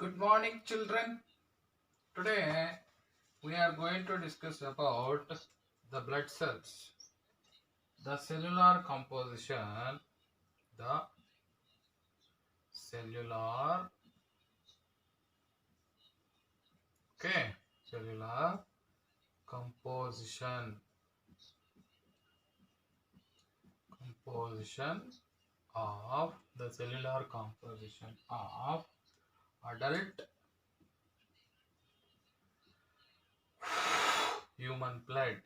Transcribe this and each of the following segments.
Good morning, children. Today we are going to discuss about the blood cells, the cellular composition, the cellular, cellular composition of the cellular composition of adult human blood.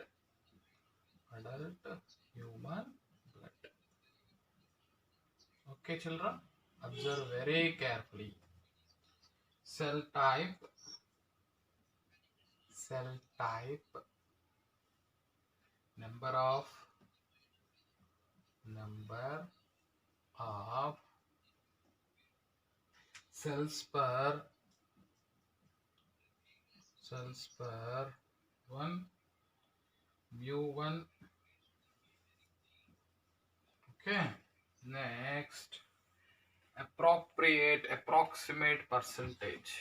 Adult human blood. Okay, children, observe very carefully. Cell type, number of cells per 1 mu1. Okay, next approximate percentage.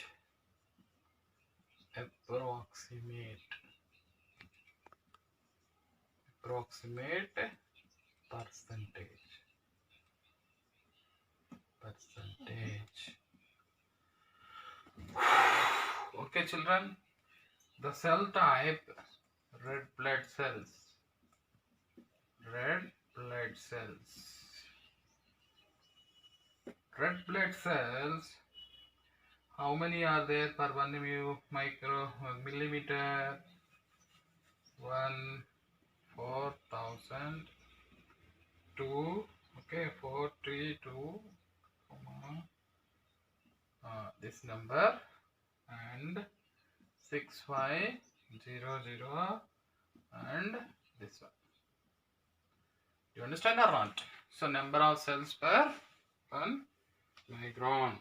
Approximate percentage. Okay, children, the cell type, red blood cells. Red blood cells, how many are there per 1 millimeter? 1 4,000 2, okay, 432, this number, and 6500 and this one. You understand or not? So number of cells per 1 micron.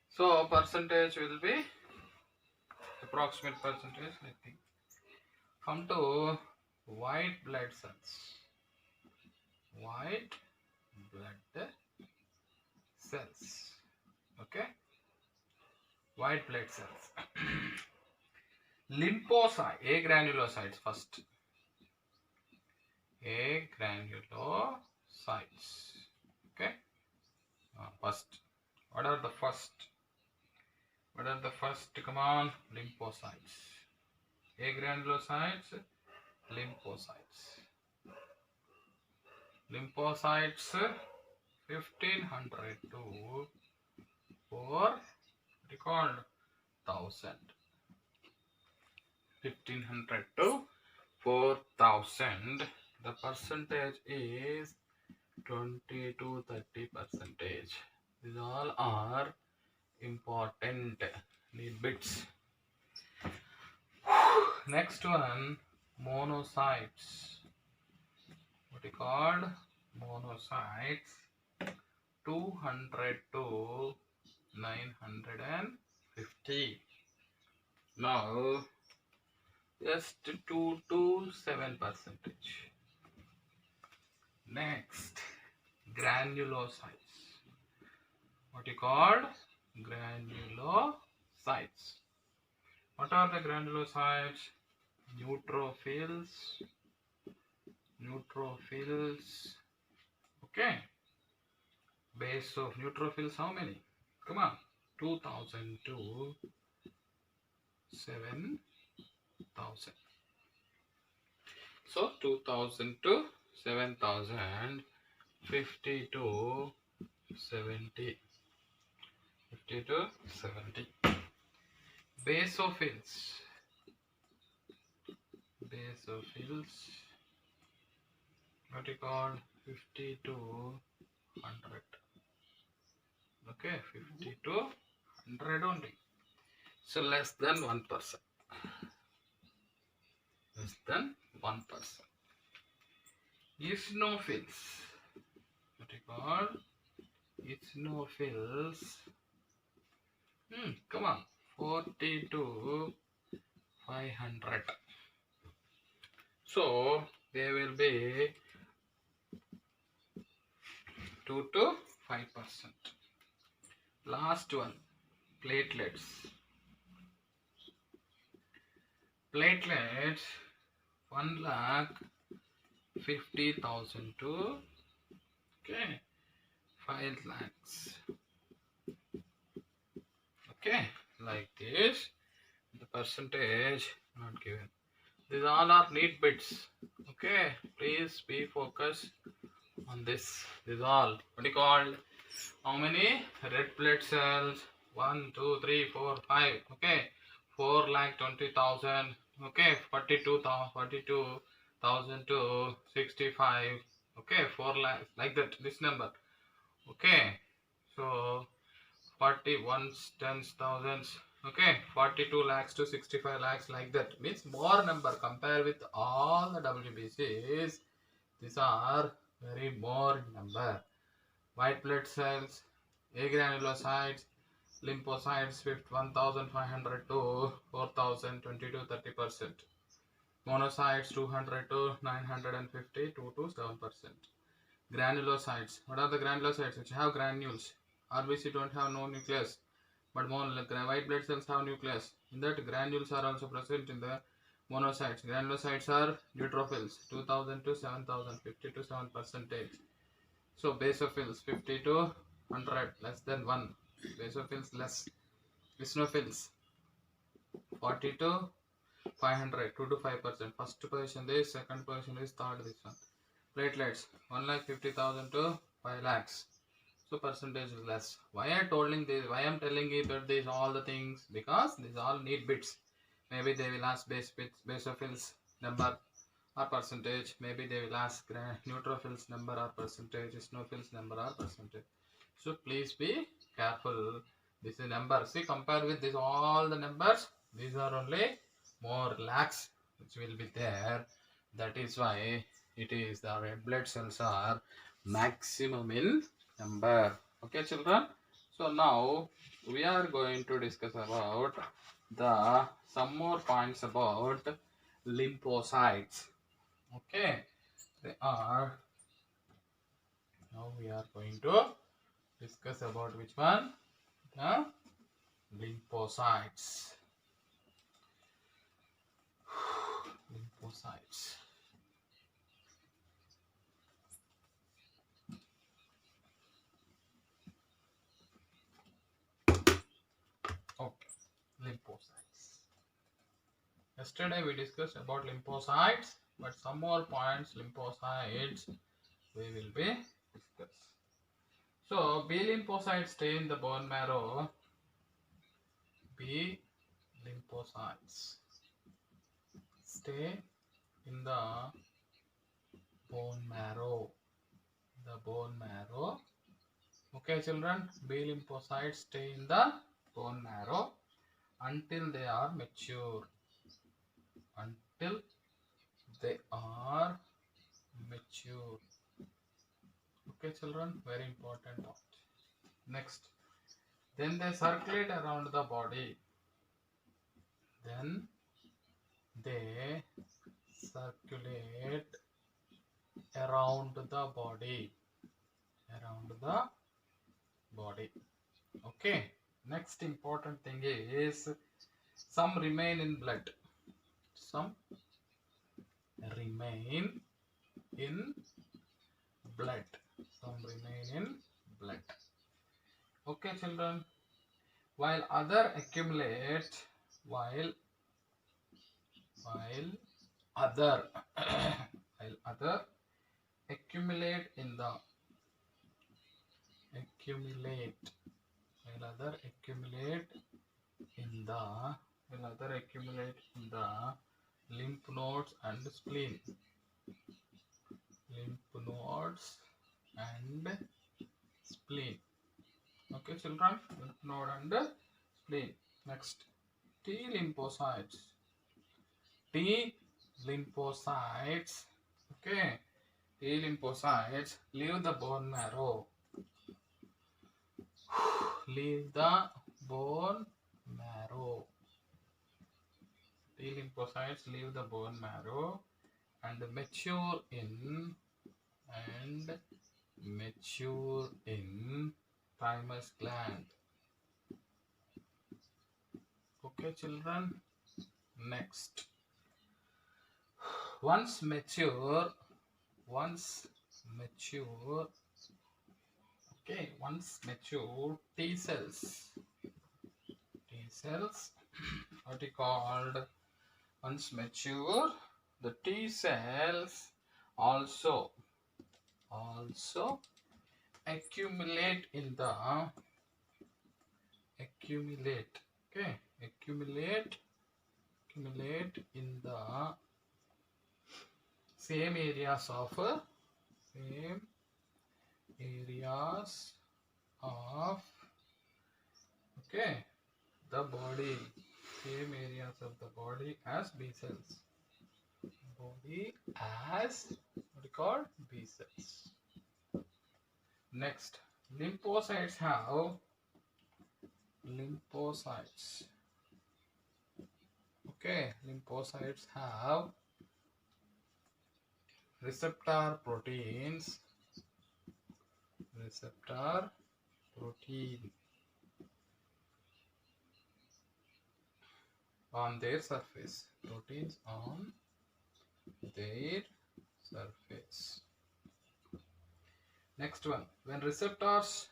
So percentage will be approximate percentage, I think. Come to white blood cells. White blood cells. Okay. White blood cells. Lymphocyte, agranulocytes first. Agranulocytes. Okay. First. What are the first? Come on. Lymphocytes. Agranulocytes. Lymphocytes. Lymphocytes 1500 to 4,000. 1500 to 4,000. The percentage is 20 to 30%. These all are important bits. Next one, monocytes. What is called? Monocytes 200 to 950. Now just 2 to 7%. Next, granulocytes. What is called? Granulocytes. What are the granulocytes? Neutrophils. Okay. Base of neutrophils, how many? Come on. 2,000 to 7,000. So 2,000 to 7,000. 50 to 70. 50 to 70. Basophils. What is called? 50 to 100. Okay, 50 to 100 only. So less than 1%. Eosinophils. What is called? Eosinophils. Come on. 40 to 500. So they will be 2 to 5%. Last one, platelets. Platelets 1,50,000 to 5 lakhs. Okay, like this. The percentage not given. These all are need bits. Okay, please be focused on this. These all what do you call? How many red blood cells? 1, 2, 3, 4, 5. Okay, 4,20,000. Okay, 42,000 to 65. Okay, 4 lakhs like that. This number. Okay, so 41 tens thousands. Okay, 42 lakhs to 65 lakhs like that. Means more number compare with all the WBCs. These are very more number. White blood cells, agranulocytes, lymphocytes 1,500 to 4,000, 20 to 30%. Monocytes 200 to 950, 2 to 7%. Granulocytes. What are the granulocytes? Which have granules. RBC don't have no nucleus, but white blood cells have nucleus. In that, granules are also present in the monocytes. Granulocytes are neutrophils, 2,000 to 7,000, 50 to 7%. So basophils 50 to 100, less than 1. Basophils less. Eosinophils 40 to 500, 2 to 5%. First position this, second position is third this one. Platelets 1,50,000 to 5 lakhs. So percentage is less. Why I telling this? Why I am telling you about these all the things? Because these all need bits. Maybe they will ask basophils number or percentage. Maybe they will ask neutrophils number or percentage. Eosinophils number or percentage. So please be careful. This is number. See, compare with this all the numbers. These are only more lakhs which will be there. That is why it is the red blood cells are maximum in number. Okay, children. So now we are going to discuss about the some more points about lymphocytes. Okay, they are now we are going to discuss about which one? The lymphocytes. Lymphocytes. Okay, lymphocytes. Yesterday we discussed about lymphocytes, but some more points lymphocytes we will be discuss. So B lymphocytes stay in the bone marrow. B lymphocytes stay in the bone marrow. The bone marrow. Okay, children. B lymphocytes stay in the bone marrow until they are mature. Until they are mature. Okay, children. Very important point. Next. Then they circulate around the body. Then they circulate around the body. Around the body. Okay. Next important thing is some remain in blood. Some remain in blood. Some remain in blood. Okay, children. While other accumulate, while other accumulate in the lymph nodes and spleen. Lymph nodes and spleen. Okay, children. Lymph node and spleen. Next, T lymphocytes. T lymphocytes. Okay. T lymphocytes leave the bone marrow. Leave the bone marrow. T lymphocytes leave the bone marrow and mature in thymus gland. Okay, children. Next, once mature, T cells, what you called, once mature, the T cells also accumulate in the accumulate in the same areas of the body, same areas of the body as B cells. Body as what you call B cells. Next, lymphocytes have lymphocytes have receptor protein on their surface. Proteins on their surface. Next one, when receptors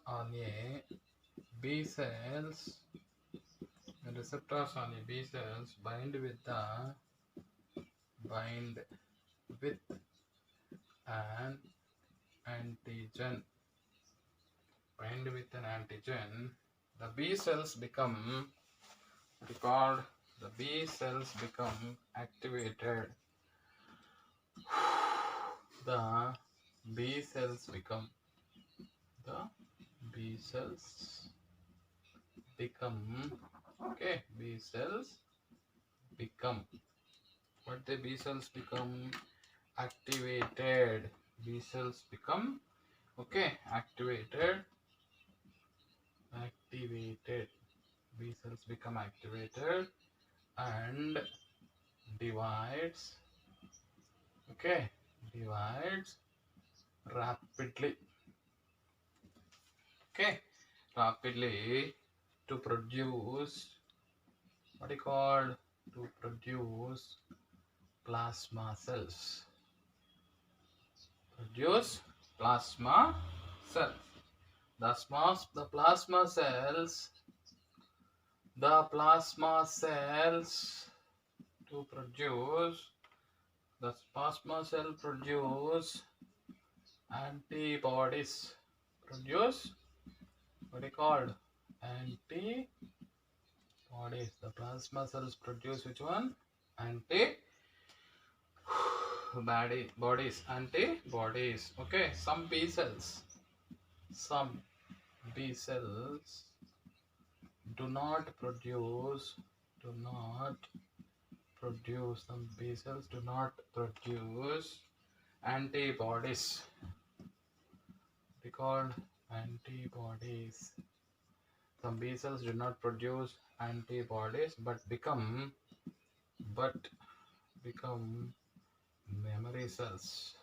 on a B cells, bind with an antigen, the B cells become activated. The B cells become what the B cells become activated. B cells become activated. B cells become activated and divides rapidly. Rapidly to produce what you call plasma cells. The plasma cells to produce antibodies. The plasma cells produce which one? Antibodies. Okay, some B cells do not produce antibodies. They called antibodies. Some B cells do not produce antibodies but become memory cells.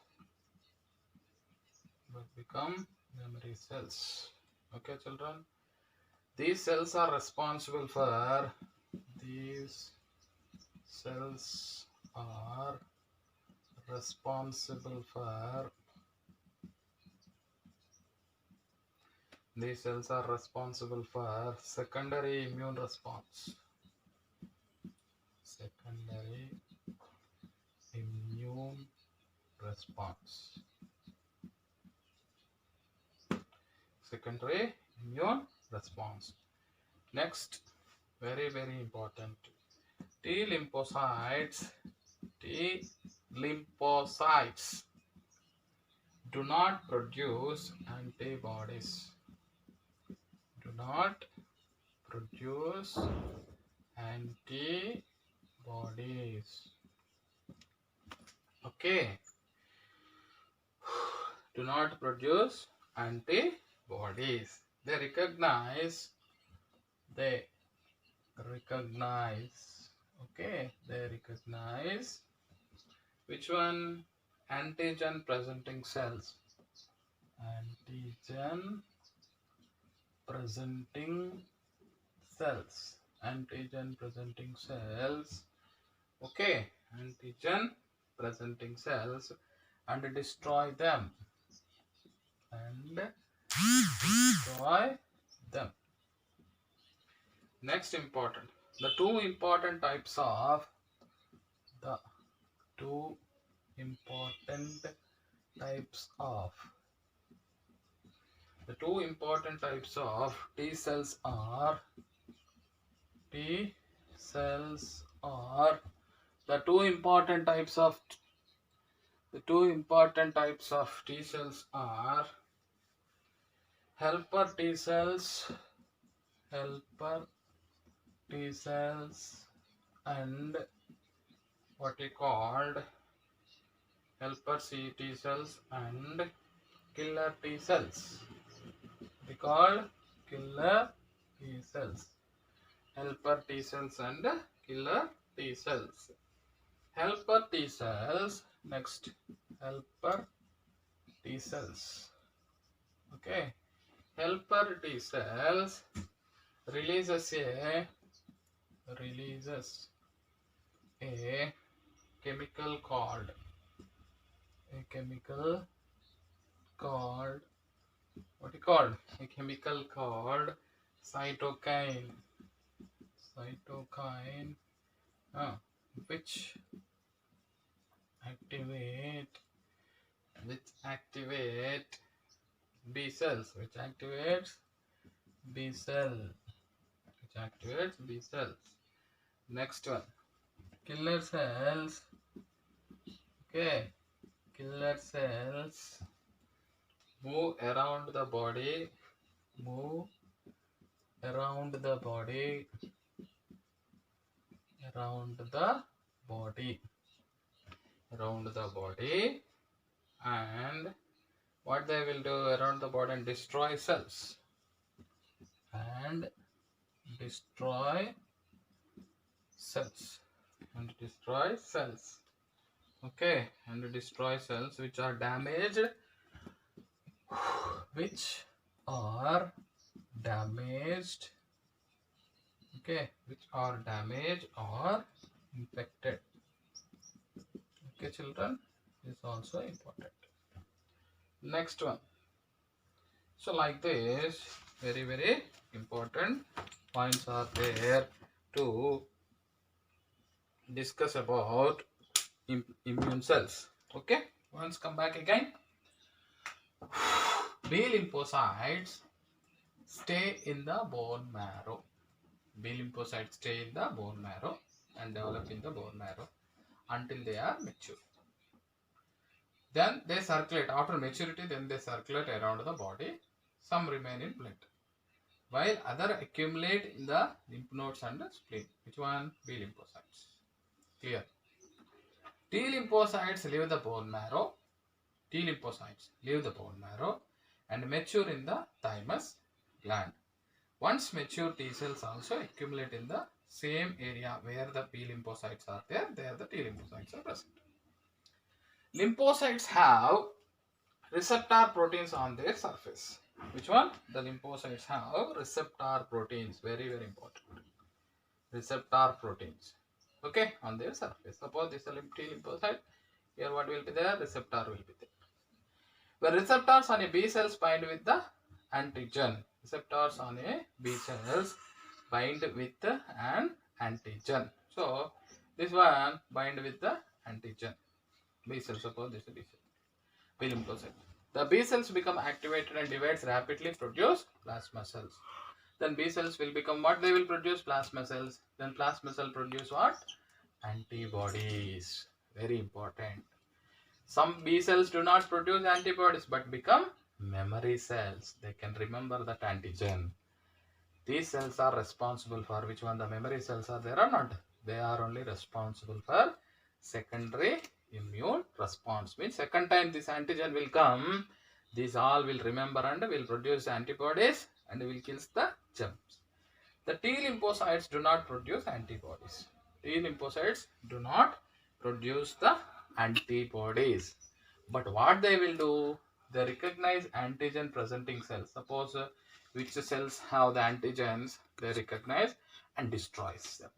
Okay, children. These cells are responsible for secondary immune response. Secondary immune response. Next, very very important, T lymphocytes do not produce antibodies. Okay. Do not produce antibodies. They recognize which one? Antigen presenting cells. Antigen presenting cells. Antigen presenting cells. Okay, antigen presenting cells and destroy them. Next important, the two important types of the two important types of the two important types of T cells are the two important types of T cells are helper T cells and what we called helper T cells and killer T cells. We called killer T cells, helper T cells and killer T cells. Helper T cells, next helper T cells. Okay, helper T cells releases a chemical called what is called a chemical called cytokine which activate B cells, which activates B cells. Next one, killer cells. Okay, killer cells move around the body, and what they will do around the body and destroy cells. Okay, and destroy cells which are damaged or infected. Okay, children, this is also important. Next one. So like this, very, very important points are there to discuss about immune cells. Okay, once come back again. B lymphocytes stay in the bone marrow. B lymphocytes stay in the bone marrow and develop in the bone marrow until they are mature. Then they circulate after maturity. Then they circulate around the body. Some remain in blood, while other accumulate in the lymph nodes and the spleen. Which one? B lymphocytes. Clear. T lymphocytes leave the bone marrow. And mature in the thymus gland. Once mature, T cells also accumulate in the same area where the B lymphocytes are there. There the T lymphocytes are present. Lymphocytes have receptor proteins on their surface. Which one? The lymphocytes have receptor proteins. Very, very important. Receptor proteins. Okay, on their surface. Suppose this is a T lymphocyte. Here what will be there? Receptor will be there. Where receptors on a B cells bind with the antigen. Receptors on a B cells bind with an antigen. So this one bind with the antigen. B cells, suppose this is B cell. B lymphocyte. The B cells become activated and divides rapidly, produce plasma cells. Then B cells will become what? They will produce plasma cells. Then plasma cell produce what? Antibodies. Very important. Some B cells do not produce antibodies but become memory cells. They can remember that antigen. These cells are responsible for which one? The memory cells are there or not? They are only responsible for secondary immune response. Means second time this antigen will come, these all will remember and will produce antibodies and will kill the germs. The T lymphocytes do not produce antibodies. T lymphocytes do not produce the antibodies. But what they will do? they recognize antigen presenting cells. Suppose which cells have the antigens, they recognize and destroys them.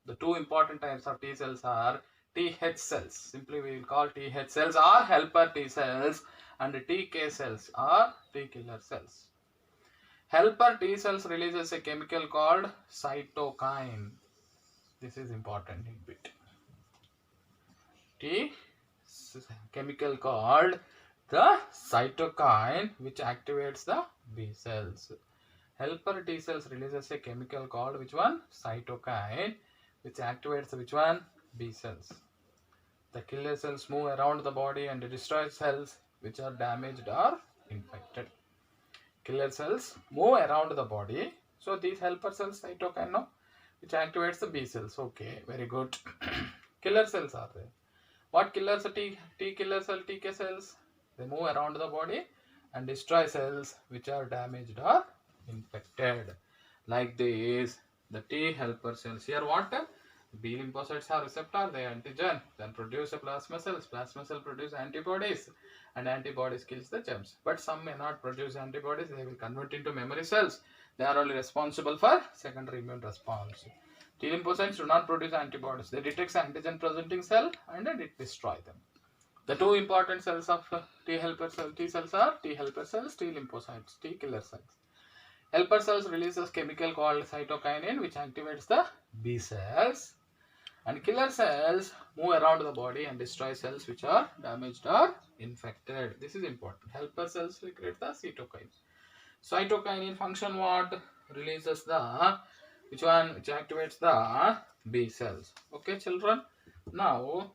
The two important types of T cells are TH cells. Simply we will call TH cells or helper T cells, and TK cells or T killer cells. Helper T cells releases a chemical called cytokine. This is important in bit. T chemical called the cytokine, which activates the B cells. Helper T cells releases a chemical called which one? Cytokine, which activates which one? B cells. The killer cells move around the body and destroy cells which are damaged or infected. Killer cells move around the body. So these helper cells, cytokine, no, which activates the B cells. Okay, very good. Killer cells are there. What killers are T killer cell, TK cells? They move around the body and destroy cells which are damaged or infected. Like this, the T helper cells. Here what? B lymphocytes are receptor, they antigen, then produce a plasma cells. Plasma cell produce antibodies, and antibodies kills the germs. But some may not produce antibodies, they will convert into memory cells. They are only responsible for secondary immune response. T lymphocytes do not produce antibodies. They detect antigen presenting cell and then it destroy them. The two important cells of T helper cell T cells are T helper cells, T lymphocytes, T killer cells. Helper cells releases chemical called cytokinin, which activates the B cells. And killer cells move around the body and destroy cells which are damaged or infected. This is important. Helper cells secrete the cytokine. Cytokinin function what? Releases the which one? Which activates the B cells. Okay, children. Now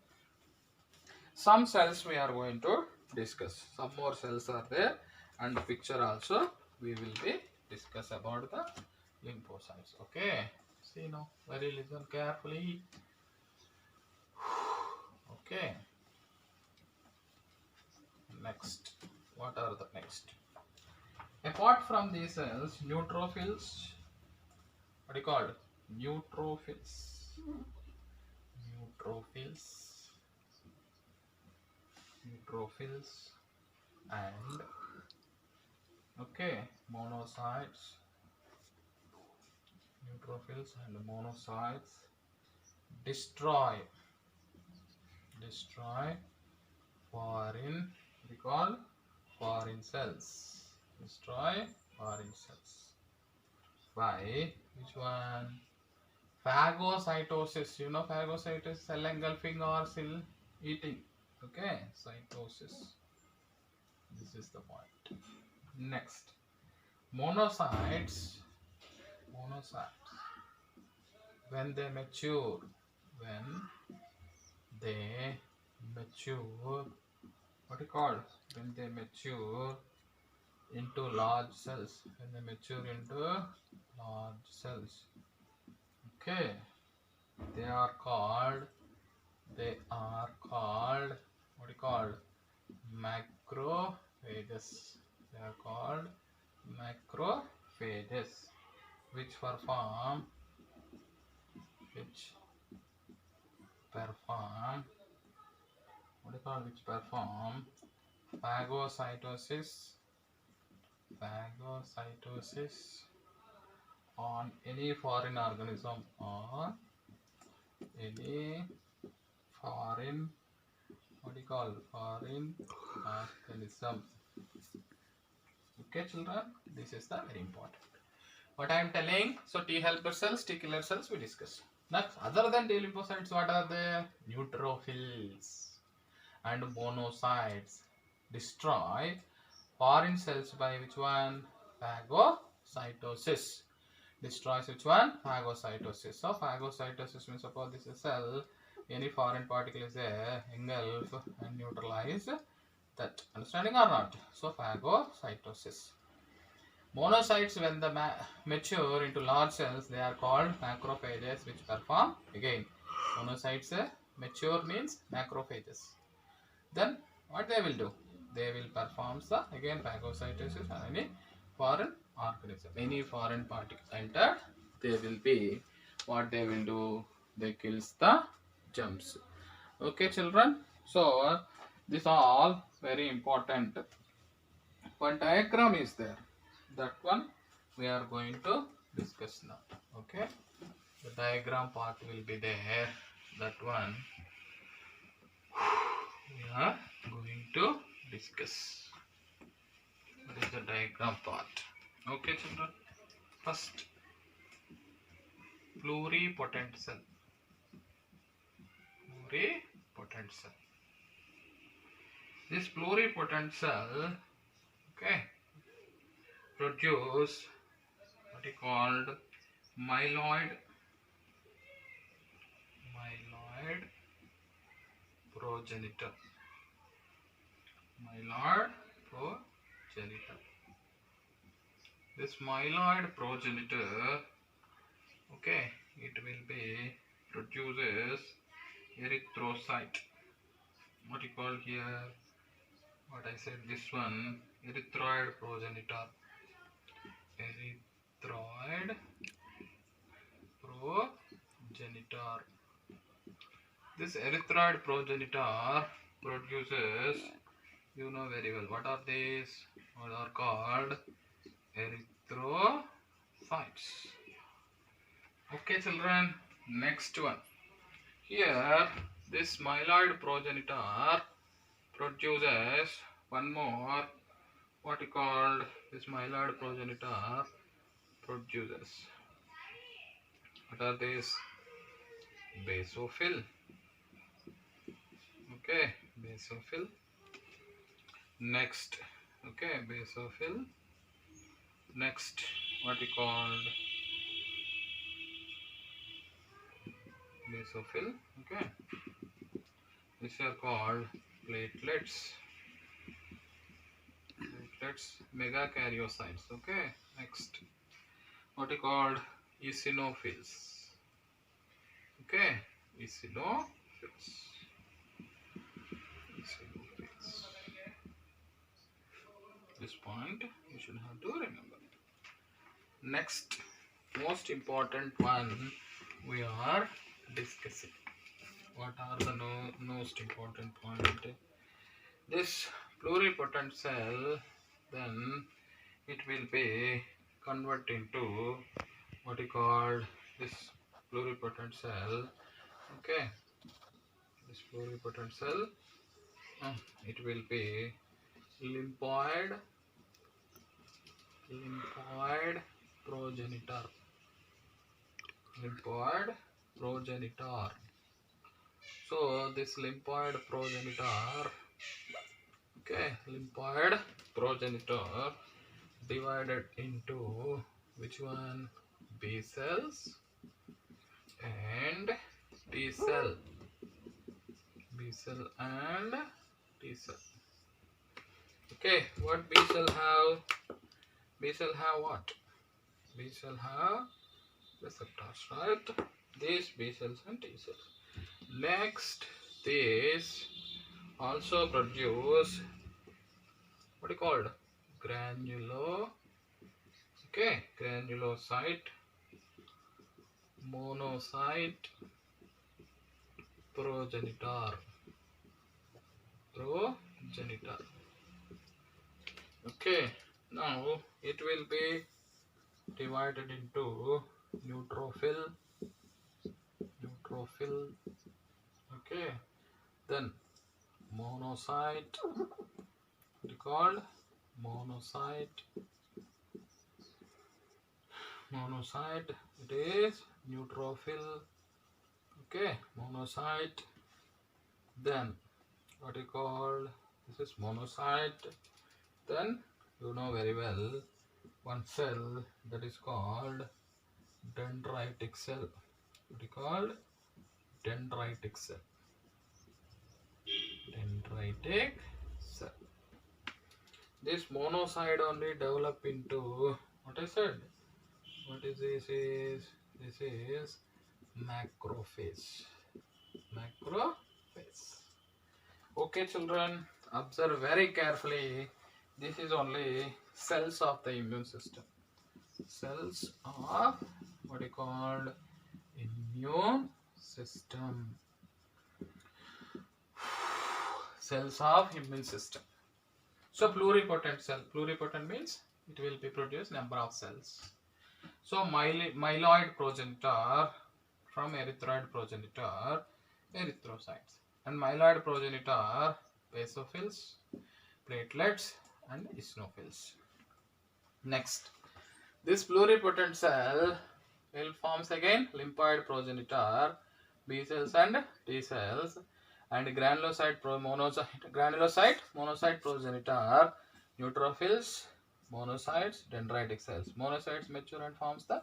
some cells we are going to discuss. Some more cells are there, and the picture also we will be discuss about the lymphocytes. Okay. See now. Very listen carefully. Okay. Next. What are the next? Apart from these cells, neutrophils. What do you call it? Neutrophils. Neutrophils. And okay, monocytes. Neutrophils and monocytes destroy foreign, we call foreign cells. Destroy foreign cells by which one? Phagocytosis. You know phagocytosis, cell engulfing or cell eating. Okay, cytosis. This is the point. Next, monocytes. When they mature, what do you call? When they mature into large cells. Okay, they are called what do you call? Macrophages. They are called macrophages, which perform phagocytosis on any foreign organism or any foreign organism. Okay, children, this is the very important. What I am telling, so T helper cells, T killer cells we discussed. Next, other than T lymphocytes, what are the neutrophils and monocytes? Destroy foreign cells by which one? Phagocytosis. Destroys which one? Phagocytosis. So phagocytosis means suppose this is a cell, any foreign particle is there, engulf and neutralize that. Understanding or not? So phagocytosis. Monocytes, when they mature into large cells, they are called macrophages, which perform again. Monocytes mature means macrophages. Then what they will do? They will perform the again phagocytosis on any foreign organism. Any foreign particle entered, they will be what they will do? They kills the germs. Okay, children. So these are all very important one diagram is there. That one we are going to discuss now. Okay, the diagram part will be there. That one we are going to discuss. What is the diagram part? Okay, children. First, pluripotent cell. Pluripotent cell. This pluripotent cell, okay, produce what is called myeloid progenitor. Myeloid progenitor. This myeloid progenitor, okay, it will be produces erythrocyte. What you call here? What I said, this one, erythroid progenitor. Erythroid progenitor. This erythroid progenitor produces, you know very well, what are these? What are called erythrocytes. Okay, children. Next one. Here, this myeloid progenitor produces one more. What you called this myeloid progenitor produces. What are these? Basophil. Okay, basophil. Next, okay, basophil. Next, what you called basophil. Okay, these are called platelets. Megakaryocytes. Okay, next, what you called eosinophils. Okay, eosinophils. This point you should have to remember. Next, most important one we are discussing. What are the most important point? This pluripotent cell, then it will be converted into what you call this pluripotent cell. Okay, this pluripotent cell, it will be lymphoid progenitor. Lymphoid progenitor. So this lymphoid progenitor, okay, lymphoid progenitor divided into which one? B cells and T cell. B cell and T cell. Okay, what B cell have? B cell have what? B cell have receptors, right? These B cells and T cells. Next, this also produce what is called granulocyte, monocyte progenitor. Okay, now it will be divided into neutrophil. Okay, then monocyte, called monocyte. It is neutrophil. Okay, monocyte. Then what you call this is monocyte. Then you know very well one cell that is called dendritic cell. What is called dendritic cell. This monocyte only develop into what I said. What is this? This is macrophage. Okay, children, observe very carefully. This is only cells of the immune system. Cells of what is called immune system. Cells of immune system. So pluripotent cell. Pluripotent means it will be produce number of cells. So myeloid progenitor from erythroid progenitor, erythrocytes, and myeloid progenitor, basophils, platelets, and eosinophils. Next, this pluripotent cell will forms again lymphoid progenitor, B cells and T cells, and granulocyte monocyte progenitor, neutrophils, monocytes, dendritic cells. Monocytes mature and forms the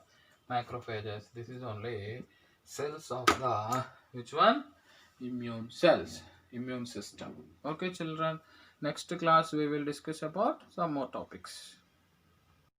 macrophages. This is only cells of the which one? Immune cells, immune system. Okay, children. Next class we will discuss about some more topics.